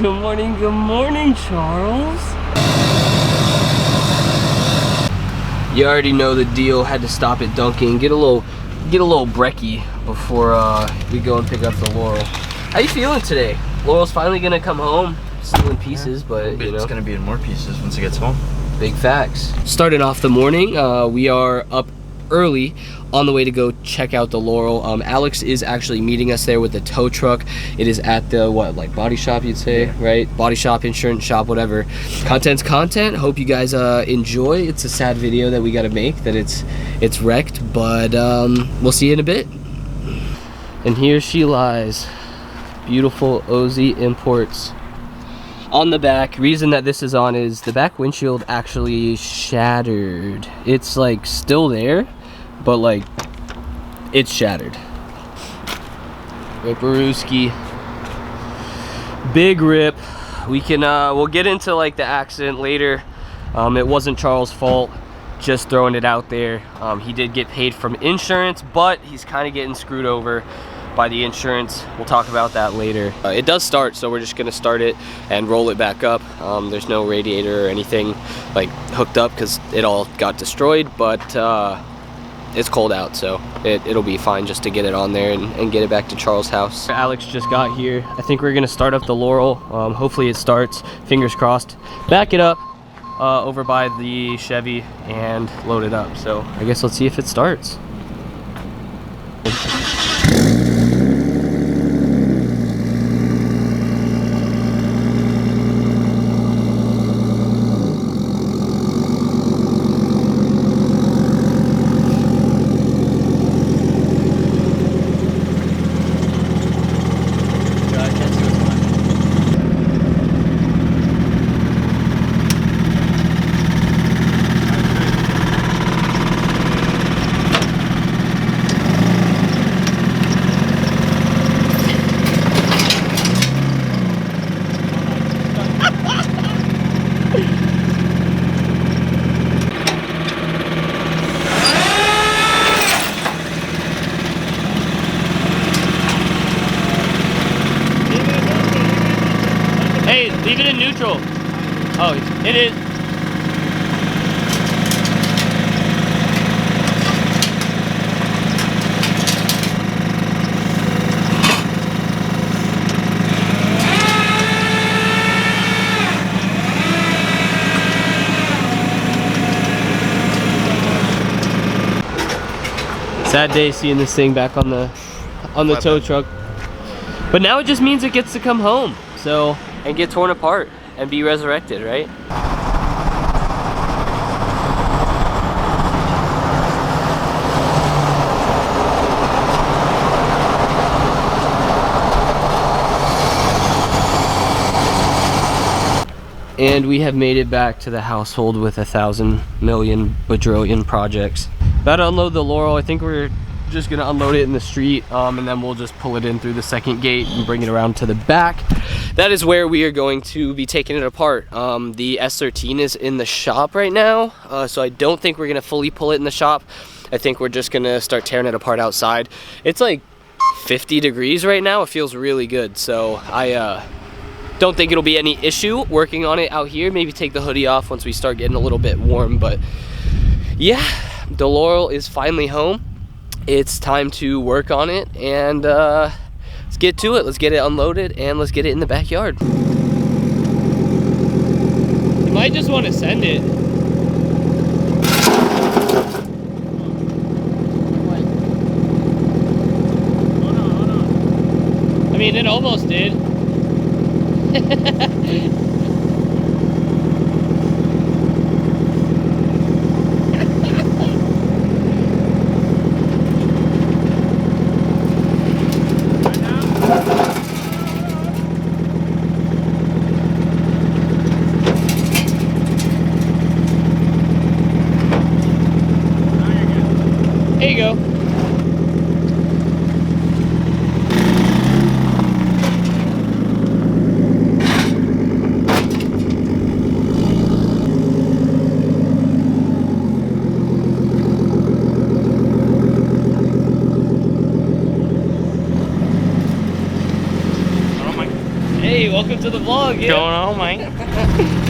good morning, Charles. You already know the deal. Had to stop at Dunkin', get a little brekkie before we go and pick up the Laurel. How you feeling today? Laurel's finally gonna come home, still in pieces, but you know, it's gonna be in more pieces once it gets home. Big facts. Starting off the morning, we are up early on the way to go check out the Laurel. Alex is actually meeting us there with the tow truck. It is at the like body shop, you'd say, yeah. Right? Body shop, insurance shop, whatever. Content's content. Hope you guys enjoy. It's a sad video that we got to make, that it's wrecked, but we'll see you in a bit. And here she lies, beautiful OZ Imports. On the back, reason that this is on is the back windshield actually shattered. It's like still there, but like it's shattered. Ripperooski. Big rip. We can we'll get into like the accident later. It wasn't Charles' fault, just throwing it out there. He did get paid from insurance, but he's kind of getting screwed over by the insurance. We'll talk about that later. It does start, so we're just gonna start it and roll it back up. There's no radiator or anything like hooked up because it all got destroyed, but it's cold out, so it'll be fine just to get it on there and get it back to Charles' house. Alex just got here. I think we're gonna start up the Laurel. Hopefully it starts, fingers crossed. Back it up over by the Chevy and load it up. So I guess let's see if it starts. Leave it in neutral. Oh, it is. Sad day seeing this thing back on the tow truck. But now it just means it gets to come home. So, and get torn apart and be resurrected, right? And we have made it back to the household with 1,000 million bajillion projects. About to unload the Laurel. I think we're just gonna unload it in the street, and then we'll just pull it in through the second gate and bring it around to the back. That is where we are going to be taking it apart. The S13 is in the shop right now, so I don't think we're gonna fully pull it in the shop. I think we're just gonna start tearing it apart outside. It's like 50 degrees right now. It feels really good, so I don't think it'll be any issue working on it out here. Maybe take the hoodie off once we start getting a little bit warm, but yeah, the Laurel is finally home. It's time to work on it, and let's get to it. Let's get it unloaded and let's get it in the backyard. You might just want to send it. I mean, it almost did. There you go. welcome to the vlog. Yeah. Going on, man?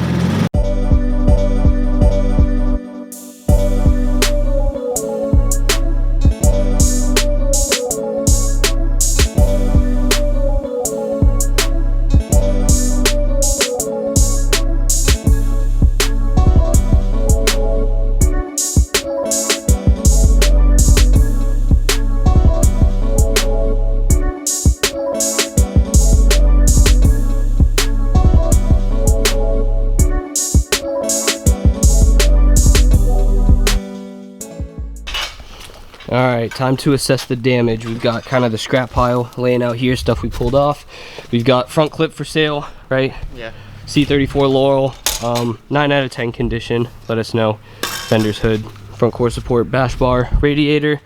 Alright, time to assess the damage. We've got kind of the scrap pile laying out here, stuff we pulled off. We've got front clip for sale, right? Yeah. C34 Laurel, 9 out of 10 condition. Let us know. Fender's hood, front core support, bash bar, radiator.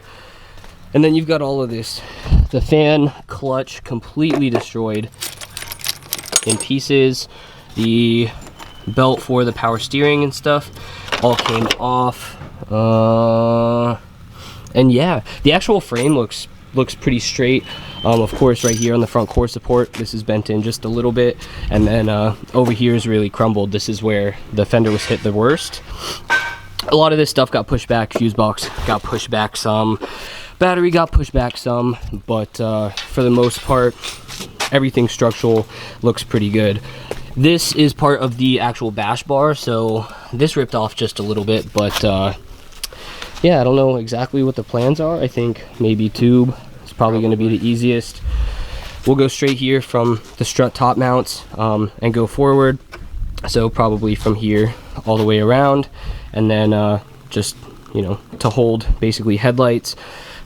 And then you've got all of this. The fan clutch completely destroyed in pieces. The belt for the power steering and stuff all came off. And yeah, the actual frame looks pretty straight. Of course, right here on the front core support, this is bent in just a little bit, and then over here is really crumbled. This is where the fender was hit the worst. A lot of this stuff got pushed back. Fuse box got pushed back some, battery got pushed back some, but for the most part, everything structural looks pretty good. This is part of the actual bash bar, so this ripped off just a little bit, but yeah, I don't know exactly what the plans are. I think maybe tube is probably going to be the easiest. We'll go straight here from the strut top mounts and go forward. So probably from here all the way around, and then just, you know, to hold basically headlights,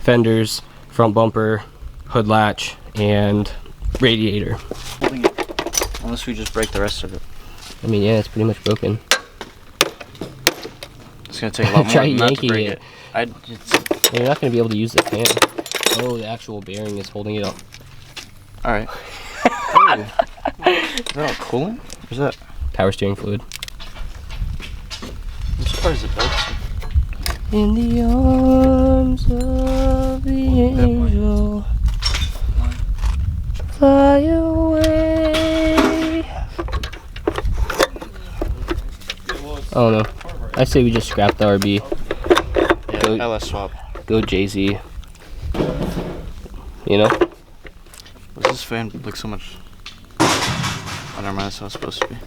fenders, front bumper, hood latch, and radiator. Holding it. Unless we just break the rest of it. I mean, yeah, it's pretty much broken. It's gonna take a lot more Try than that to yanking break it. it. You're not going to be able to use the fan. Oh, the actual bearing is holding it up. All right. Oh. Is that all coolant? Or is that? Power steering fluid. I'm surprised it does. In the arms of the angel, fly away. Oh no, I say we just scrap the RB. Yeah, Go- LS swap. Go Jay-Z. You know? Does this fan look so much? Oh, never mind, that's how it's supposed to be.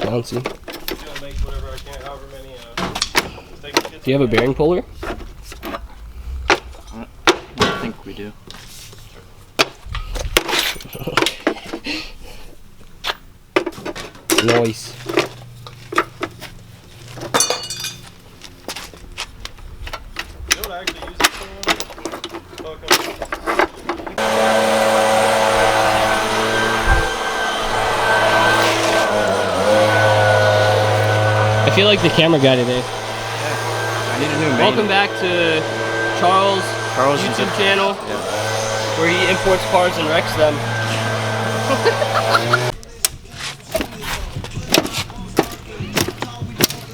Bouncy. Do you have a bearing puller? I think we do. Nice. I feel like the camera guy today. I need a new main. Welcome back to Charles' YouTube channel, where he imports cars and wrecks them.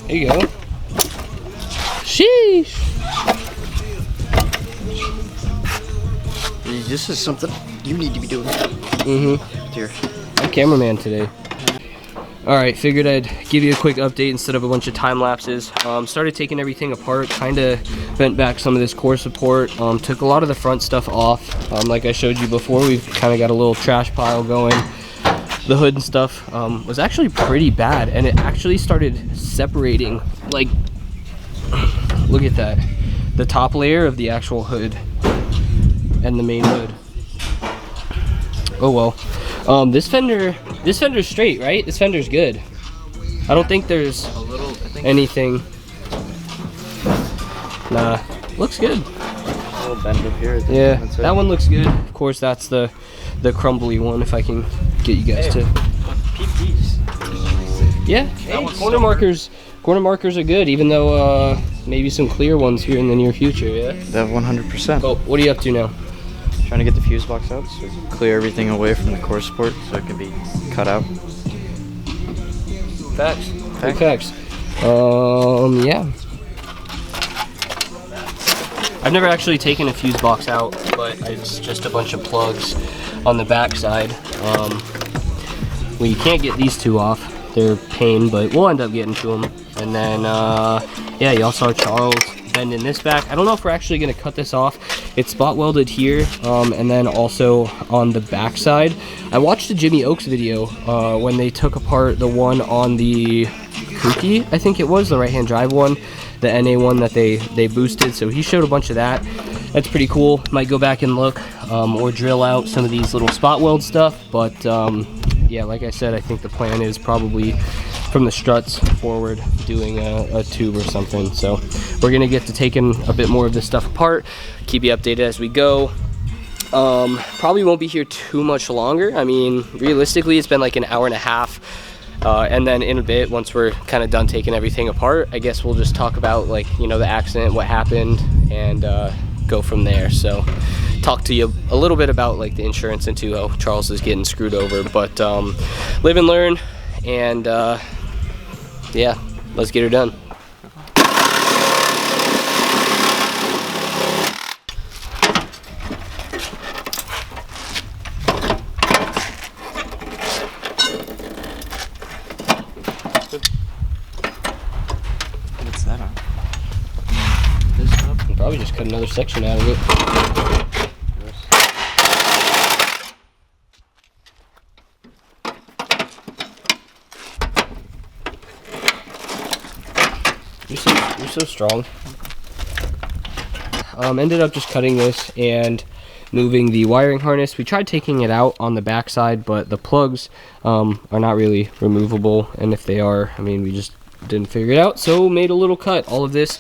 There you go. Sheesh. This is something you need to be doing. Here. I'm cameraman today. Alright, figured I'd give you a quick update instead of a bunch of time lapses. Started taking everything apart, kind of bent back some of this core support, took a lot of the front stuff off. Like I showed you before, we've kind of got a little trash pile going. The hood and stuff was actually pretty bad, and it actually started separating, like, look at that. The top layer of the actual hood and the main hood. Oh well. This fender's straight, right? This fender's good. I don't think there's anything. Nah, looks good. A little bend up here. Yeah, that one looks good. Of course, that's the crumbly one. If I can get you guys to. Yeah, hey, corner markers are good, even though maybe some clear ones here in the near future. Yeah. That 100%. Oh, what are you up to now? Trying to get the fuse box out, so clear everything away from the core support so it can be cut out. Facts. Big facts. Yeah. I've never actually taken a fuse box out, but it's just a bunch of plugs on the back side. We can't get these two off. They're pain, but we'll end up getting to them. And then, yeah, you also saw Charles bending this back. I don't know if we're actually going to cut this off. It's spot welded here, and then also on the back side. I watched the Jimmy Oaks video when they took apart the one on the Kuki, I think it was, the right-hand drive one, the NA one that they boosted. So he showed a bunch of that. That's pretty cool. Might go back and look or drill out some of these little spot weld stuff, but yeah, like I said, I think the plan is probably from the struts forward doing a tube or something. So we're gonna get to taking a bit more of this stuff apart, keep you updated as we go. Probably won't be here too much longer. I mean, realistically, it's been like an hour and a half. And then in a bit, once we're kind of done taking everything apart, I guess we'll just talk about, like, you know, the accident, what happened, and go from there. So talk to you a little bit about like the insurance and how Charles is getting screwed over, but live and learn, and yeah, let's get her done. What's that on? We'll probably just cut another section out of it. You're so strong. Ended up just cutting this and moving the wiring harness. We tried taking it out on the back side, but the plugs are not really removable, and if they are, I mean, we just didn't figure it out, so made a little cut. All of this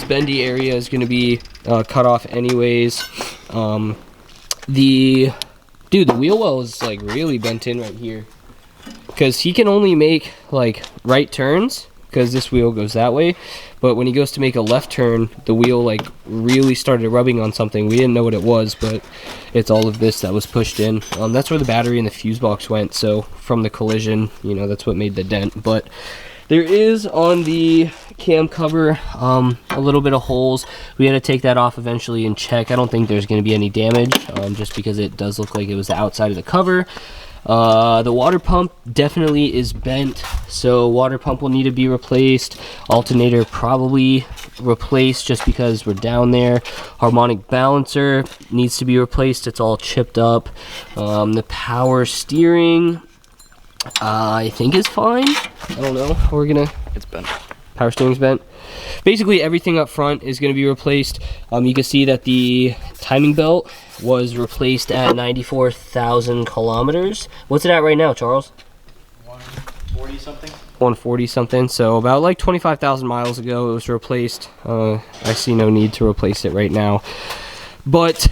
bendy area is going to be cut off anyways. The wheel well is like really bent in right here, because he can only make like right turns because this wheel goes that way, but when he goes to make a left turn, the wheel like really started rubbing on something. We didn't know what it was, but it's all of this that was pushed in. That's where the battery and the fuse box went, so from the collision, you know, that's what made the dent. But there is on the cam cover a little bit of holes. We had to take that off eventually and check. I don't think there's going to be any damage, just because it does look like it was the outside of the cover. The water pump definitely is bent, so water pump will need to be replaced. Alternator probably replaced just because we're down there. Harmonic balancer needs to be replaced. It's all chipped up. The power steering, I think is fine. I don't know. It's bent. Power steering's bent. Basically everything up front is going to be replaced. You can see that the timing belt was replaced at 94,000 kilometers. What's it at right now, Charles? 140 something. 140 something. So about like 25,000 miles ago it was replaced. I see no need to replace it right now, but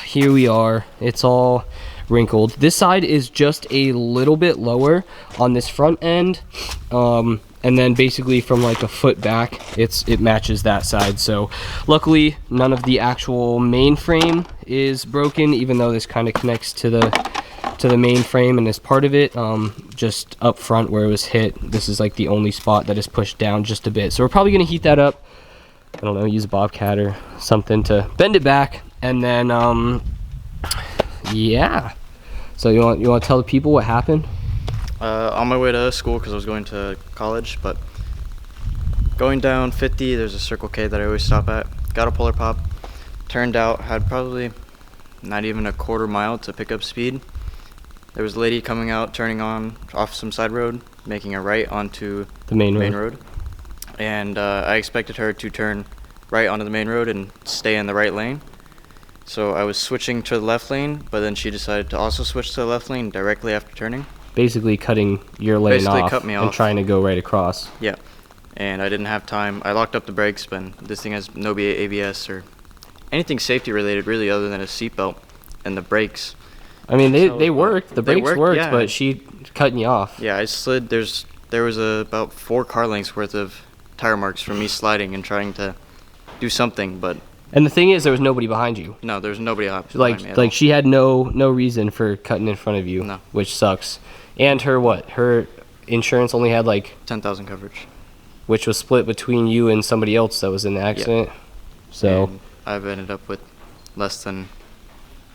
here we are. It's all wrinkled. This side is just a little bit lower on this front end, and then basically from like a foot back it matches that side. So luckily none of the actual main frame is broken, even though this kind of connects to the main frame and is part of it. Just up front where it was hit, this is like the only spot that is pushed down just a bit. So we're probably going to heat that up. I don't know, use a bobcat or something to bend it back, and then yeah. So you want to tell the people what happened? On my way to school, because I was going to college, but going down 50, there's a Circle K that I always stop at. Got a Polar Pop. Turned out, had probably not even a quarter mile to pick up speed. There was a lady coming out, turning on off some side road, making a right onto the main road. And I expected her to turn right onto the main road and stay in the right lane. So I was switching to the left lane, but then she decided to also switch to the left lane directly after turning. Basically cutting your lane off, cut me and off. trying to go right across. Yeah, and I didn't have time. I locked up the brakes, but this thing has no ABS or anything safety related really, other than a seatbelt and the brakes. I mean, they worked. The brakes worked, yeah. But she cutting you off. Yeah, I slid. There was about 4 car lengths worth of tire marks from me sliding and trying to do something, but. And the thing is, there was nobody behind you. No, there was nobody behind me at all. Like she had no reason for cutting in front of you, No. which sucks. And her insurance only had like 10,000 coverage. which was split between you and somebody else that was in the accident. So And I've ended up with less than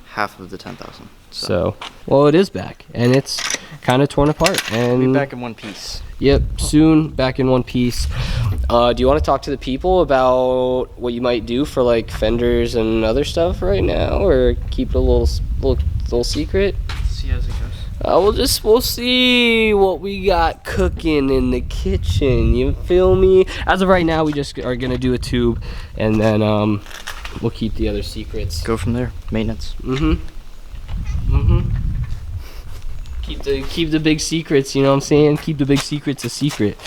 half of the 10,000. So, well, it is back, and it's kind of torn apart. And we'll be back in one piece. Yep, soon back in one piece. Do you want to talk to the people about what you might do for like fenders and other stuff right now, or keep it a little secret? See as it goes. We'll see what we got cooking in the kitchen. You feel me? As of right now, we just are gonna do a tube, and then we'll keep the other secrets. Go from there. Maintenance. Keep the big secrets, you know what I'm saying? Keep the big secrets a secret.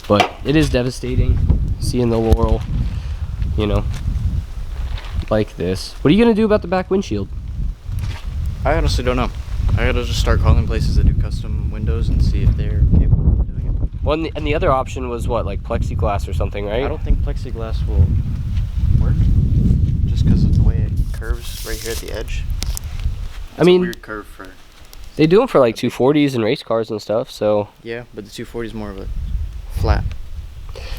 But it is devastating seeing the Laurel, you know, like this. What are you gonna do about the back windshield? I honestly don't know. I gotta just start calling places that do custom windows and see if they're capable of doing it. Well, and the other option was what, like plexiglass or something, right? I don't think plexiglass will work, just because of the way it curves right here at the edge. I mean, weird curve for. They do them for like 240s and race cars and stuff, so. Yeah, but the 240 is more of a flat.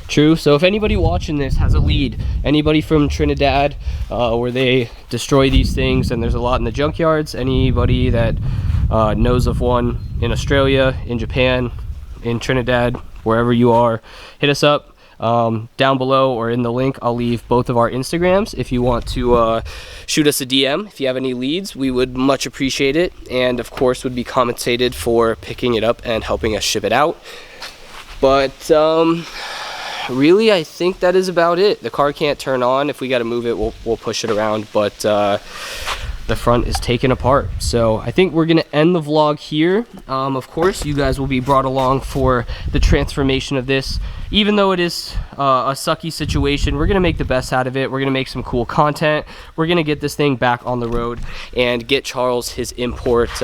True. So if anybody watching this has a lead, anybody from Trinidad where they destroy these things, and there's a lot in the junkyards, anybody that knows of one in Australia, in Japan, in Trinidad, wherever you are, hit us up. Down below or in the link, I'll leave both of our Instagrams if you want to shoot us a DM. If you have any leads, we would much appreciate it, and of course would be compensated for picking it up and helping us ship it out. But really, I think that is about it. The car can't turn on. If we got to move it, we'll push it around, but the front is taken apart. So I think we're gonna end the vlog here. Of course, you guys will be brought along for the transformation of this. Even though it is a sucky situation, we're gonna make the best out of it. We're gonna make some cool content. We're gonna get this thing back on the road and get Charles his important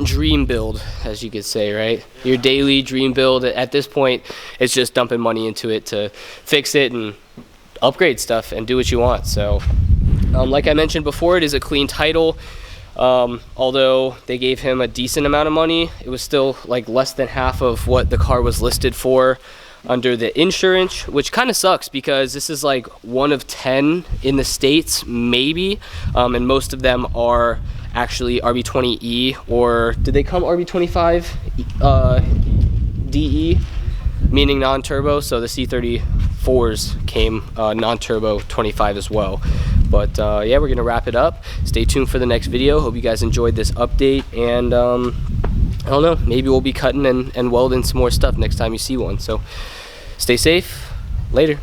dream build, as you could say, right? Your daily dream build. At this point, it's just dumping money into it to fix it and upgrade stuff and do what you want. So like I mentioned before, it is a clean title. Although they gave him a decent amount of money, it was still like less than half of what the car was listed for under the insurance, which kind of sucks because this is like one of 10 in the States, maybe, and most of them are actually RB20E, or did they come RB25 DE, meaning non-turbo? So the C34s came non-turbo 25 as well. But yeah, we're gonna wrap it up. Stay tuned for the next video. Hope you guys enjoyed this update, and I don't know, maybe we'll be cutting and welding some more stuff next time you see one. So stay safe. Later.